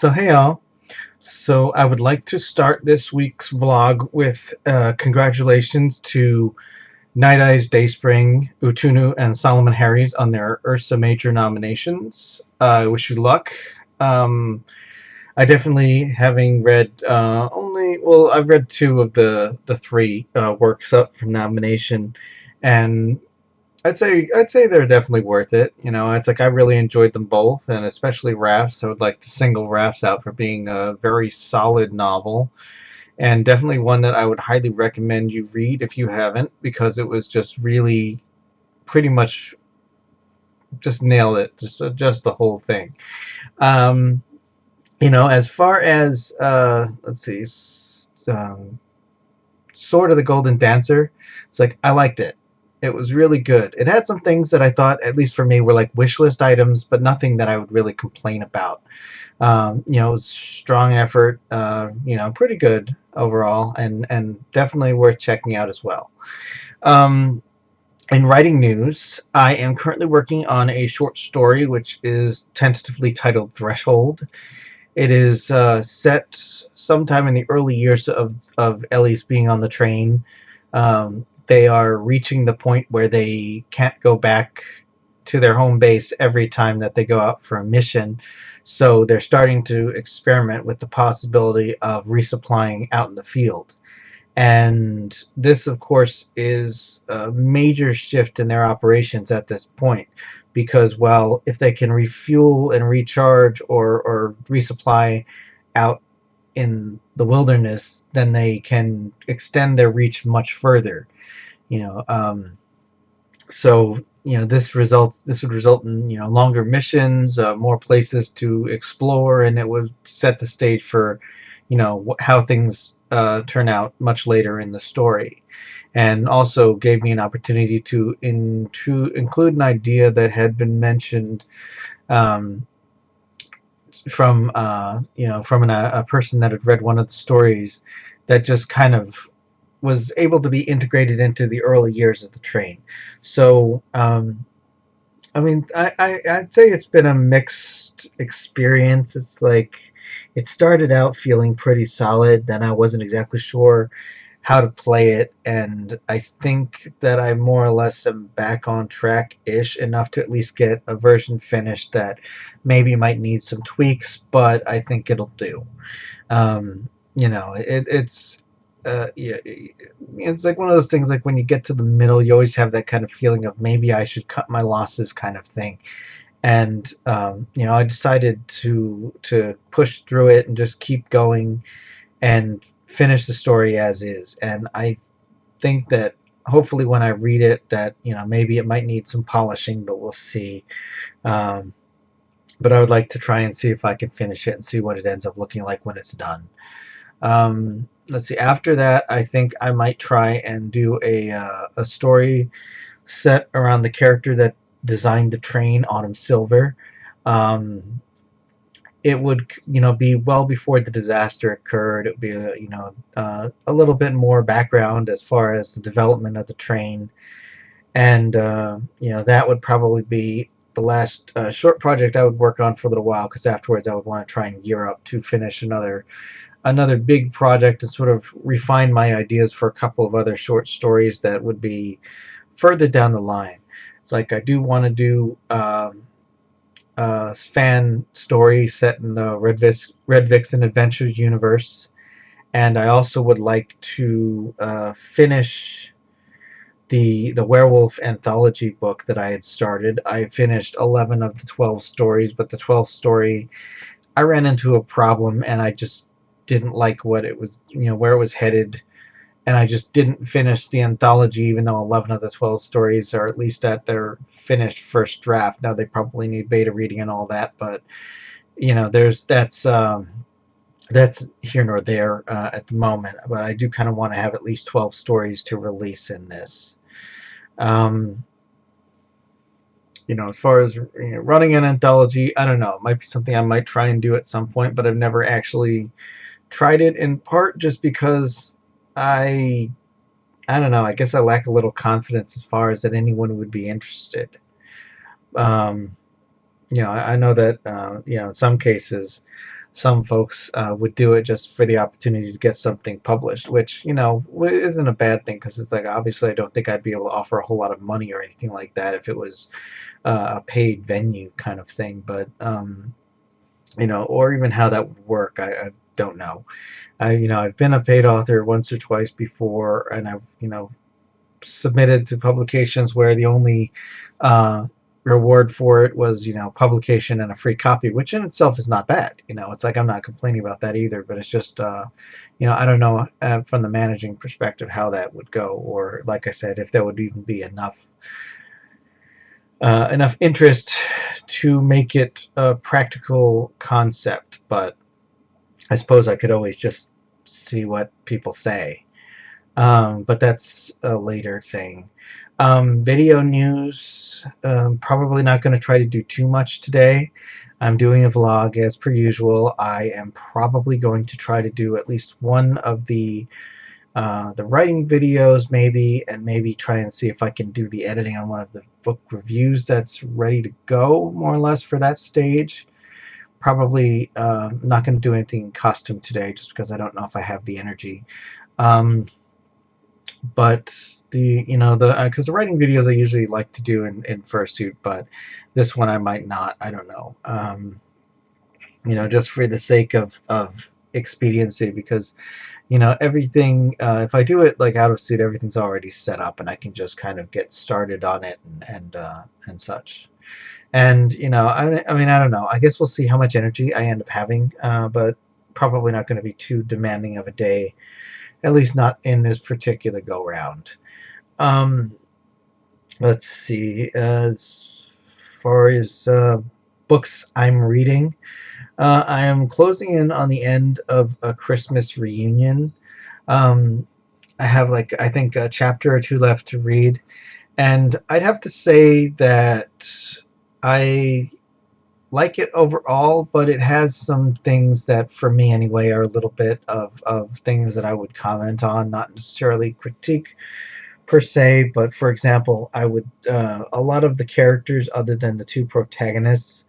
So hey all. So I would like to start this week's vlog with congratulations to Night Eyes, Dayspring, Utunu, and Solomon Harries on their Ursa Major nominations. I wish you luck. Um, I definitely, having read I've read two of the three works up for nomination, and I'd say they're definitely worth it. You know, it's like I really enjoyed them both, and especially Rafts. I would like to single Rafts out for being a very solid novel, and definitely one that I would highly recommend you read if you haven't, because it was just really pretty much just nailed it, just the whole thing. Um, as far as let's see, Sword of the Golden Dancer, it's like I liked it. It was really good. It had some things that I thought, at least for me, were like wish list items, but nothing that I would really complain about. It was strong effort. Pretty good overall, and definitely worth checking out as well. Um, in writing news, I am currently working on a short story which is tentatively titled Threshold. It is set sometime in the early years of Ellie's being on the train. They are reaching the point where they can't go back to their home base every time that they go out for a mission. So they're starting to experiment with the possibility of resupplying out in the field. And this, of course, is a major shift in their operations at this point. Because, well, if they can refuel and recharge or resupply out in the wilderness, then they can extend their reach much further. You know, so this would result in longer missions, more places to explore, and it would set the stage for how things turn out much later in the story, and also gave me an opportunity to include an idea that had been mentioned um, from a person that had read one of the stories that just kind of was able to be integrated into the early years of the train. So, I'd say it's been a mixed experience. It's like it started out feeling pretty solid, then I wasn't exactly sure how to play it, and I think that I more or less am back on track-ish enough to at least get a version finished that maybe might need some tweaks, but I think it'll do. Yeah, it's like one of those things, like when you get to the middle, you always have that kind of feeling of maybe I should cut my losses kind of thing. And I decided to push through it and just keep going and finish the story as is. And I think that hopefully when I read it, that maybe it might need some polishing, but we'll see. Um, but I would like to try and see if I can finish it and see what it ends up looking like when it's done. Let's see. After that, I think I might try and do a story set around the character that designed the train, Autumn Silver. Um, it would, be well before the disaster occurred. It would be a little bit more background as far as the development of the train, and that would probably be the last short project I would work on for a little while, because afterwards I would want to try and gear up to finish another big project and sort of refine my ideas for a couple of other short stories that would be further down the line. It's like I do want to do a fan story set in the Red Vixen Adventures universe, and I also would like to finish the werewolf anthology book that I had started. I finished 11 of the 12 stories, but the 12th story, I ran into a problem, and I just didn't like what it was, where it was headed, and I just didn't finish the anthology, even though 11 of the 12 stories are at least at their finished first draft. Now they probably need beta reading and all that, but there's that's here nor there at the moment. But I do kind of want to have at least 12 stories to release in this. Um, as far as running an anthology, I don't know. It might be something I might try and do at some point, but I've never actually tried it, in part just because I I don't know. I guess I lack a little confidence as far as that anyone would be interested. Um, I know that in some cases, some folks would do it just for the opportunity to get something published, which, isn't a bad thing, because it's like, obviously I don't think I'd be able to offer a whole lot of money or anything like that if it was a paid venue kind of thing. But or even how that would work, I don't know. I've been a paid author once or twice before, and I've submitted to publications where the only uh, reward for it was publication and a free copy, which in itself is not bad. It's like, I'm not complaining about that either, but it's just I don't know, from the managing perspective, how that would go, or, like I said, if there would even be enough interest to make it a practical concept. But I suppose I could always just see what people say. But that's a later thing. Video news, probably not going to try to do too much today. I'm doing a vlog as per usual. I am probably going to try to do at least one of the writing videos, maybe, and maybe try and see if I can do the editing on one of the book reviews that's ready to go, more or less, for that stage. Probably not going to do anything in costume today, just because I don't know if I have the energy. Um, but the because the writing videos I usually like to do in fursuit, but this one I might not. I don't know. Just for the sake of expediency, because everything, if I do it like out of suit, everything's already set up, and I can just kind of get started on it, and such. And I mean, I don't know, I guess we'll see how much energy I end up having, but probably not going to be too demanding of a day, at least not in this particular go round. um, let's see, as far as books I'm reading, I am closing in on the end of A Christmas Reunion. um, I have, like, I think a chapter or two left to read, and I'd have to say that I like it overall, but it has some things that, for me anyway, are a little bit of things that I would comment on, not necessarily critique per se. But, for example, I would, a lot of the characters, other than the two protagonists,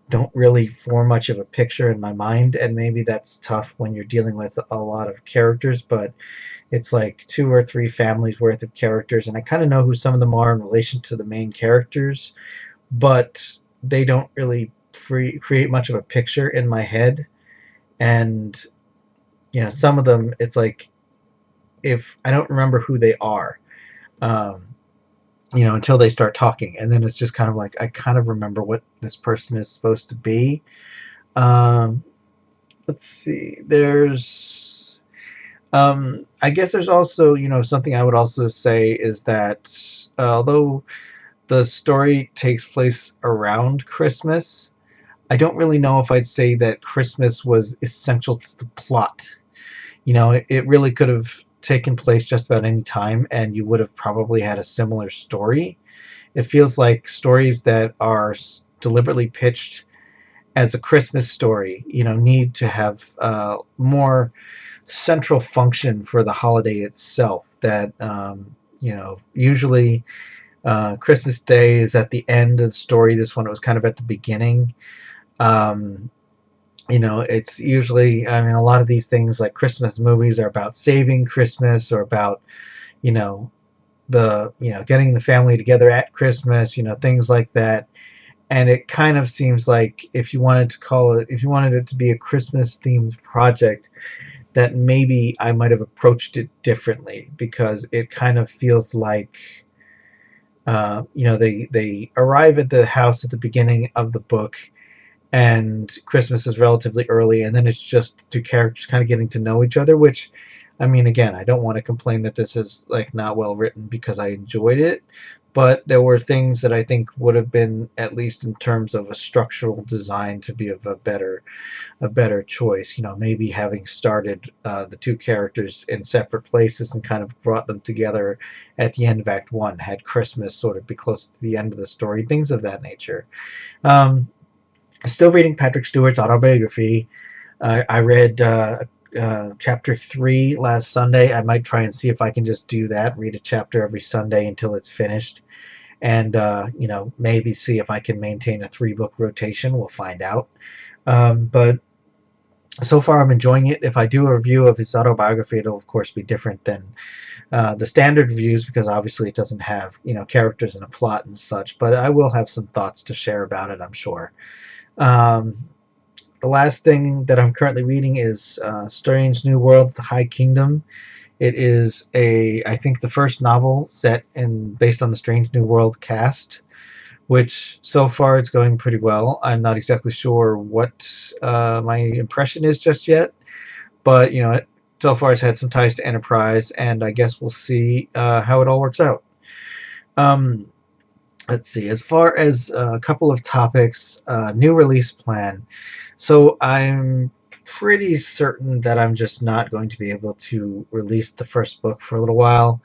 don't really form much of a picture in my mind, and maybe that's tough when you're dealing with a lot of characters, but it's like two or three families worth of characters, and I kind of know who some of them are in relation to the main characters, but they don't really create much of a picture in my head. And some of them, it's like, if I don't remember who they are, um, until they start talking, and then it's just kind of like, I kind of remember what this person is supposed to be. um, let's see, I guess there's also, something I would also say is that, although the story takes place around Christmas, I don't really know if I'd say that Christmas was essential to the plot. It really could have taken place just about any time, and you would have probably had a similar story. It feels like stories that are deliberately pitched as a Christmas story, need to have more central function for the holiday itself. That, usually Christmas Day is at the end of the story. This one, it was kind of at the beginning. Um, it's usually, I mean, a lot of these things, like Christmas movies, are about saving Christmas, or about, you know, getting the family together at Christmas, things like that. And it kind of seems like, if you wanted it to be a Christmas themed project, that maybe I might have approached it differently, because it kind of feels like, they arrive at the house at the beginning of the book, and Christmas is relatively early, and then it's just two characters kind of getting to know each other. Which, I mean, again, I don't want to complain that this is, like, not well written, because I enjoyed it, but there were things that I think would have been, at least in terms of a structural design, to be of a better choice. Maybe having started the two characters in separate places and kind of brought them together at the end of Act One, had Christmas sort of be close to the end of the story, things of that nature. Um, Still reading Patrick Stewart's autobiography. I read chapter 3 last Sunday. I might try and see if I can just do that, read a chapter every Sunday until it's finished, and maybe see if I can maintain a 3-book rotation. We'll find out. But So far, I'm enjoying it. If I do a review of his autobiography, it'll of course be different than the standard reviews because obviously it doesn't have characters and a plot and such. But I will have some thoughts to share about it, I'm sure. Um, the last thing that I'm currently reading is Strange New Worlds: The High Kingdom. It is I think, the first novel set and based on the Strange New World cast, which so far it's going pretty well. I'm not exactly sure what my impression is just yet, but so far it's had some ties to Enterprise, and I guess we'll see how it all works out. Um, let's see. As far as a couple of topics, new release plan. So I'm pretty certain that I'm just not going to be able to release the first book for a little while.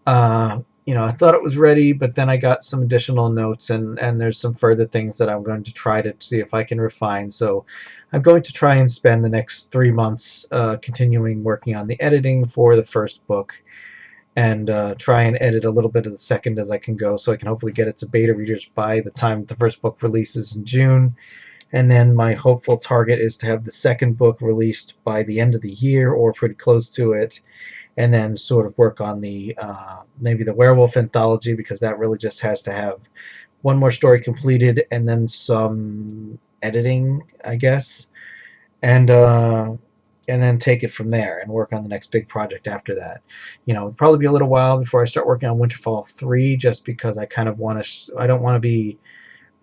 I thought it was ready, but then I got some additional notes, and there's some further things that I'm going to try to see if I can refine. So I'm going to try and spend the next 3 months continuing working on the editing for the first book, and try and edit a little bit of the second as I can go, so I can hopefully get it to beta readers by the time the first book releases in June. And then my hopeful target is to have the second book released by the end of the year or pretty close to it, and then sort of work on the maybe the werewolf anthology, because that really just has to have one more story completed and then some editing, I guess, and then take it from there and work on the next big project after that. It'll probably be a little while before I start working on Winterfall 3, just because I kind of want to. I don't want to be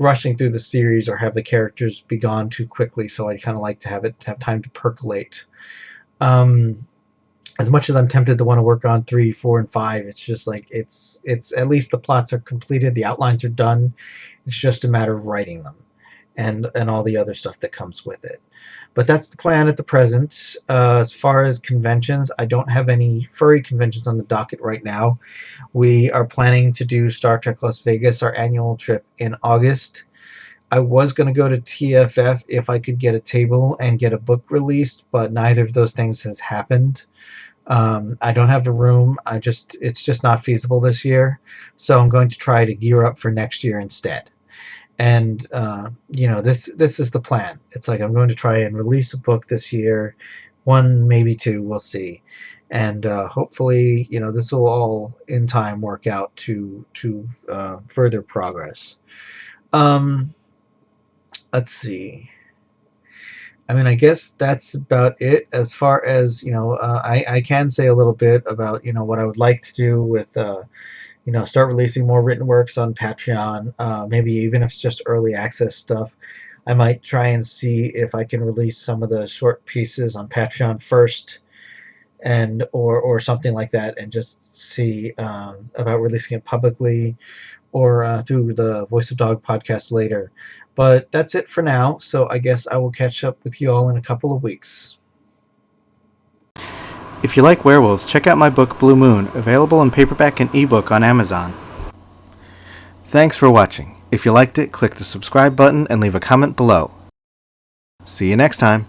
rushing through the series or have the characters be gone too quickly. So I kind of like to have time to percolate. Um, as much as I'm tempted to want to work on 3, 4, and 5, it's just like it's at least the plots are completed, the outlines are done. It's just a matter of writing them, and all the other stuff that comes with it. But that's the plan at the present. As far as conventions, I don't have any furry conventions on the docket right now. We are planning to do Star Trek Las Vegas, our annual trip, in August. I was going to go to TFF if I could get a table and get a book released, but neither of those things has happened. I don't have a room. It's just not feasible this year. So I'm going to try to gear up for next year instead. And this is the plan. It's like I'm going to try and release a book this year, one, maybe two, we'll see. And hopefully, this will all in time work out to further progress. Let's see. I mean, I guess that's about it. As far as I can say a little bit about what I would like to do with start releasing more written works on Patreon. Maybe even if it's just early access stuff, I might try and see if I can release some of the short pieces on Patreon first, and or something like that, and just see about releasing it publicly or through the Voice of Dog podcast later. But that's it for now, so I guess I will catch up with you all in a couple of weeks. If you like werewolves, check out my book Blue Moon, available in paperback and ebook on Amazon. Thanks for watching. If you liked it, click the subscribe button and leave a comment below. See you next time.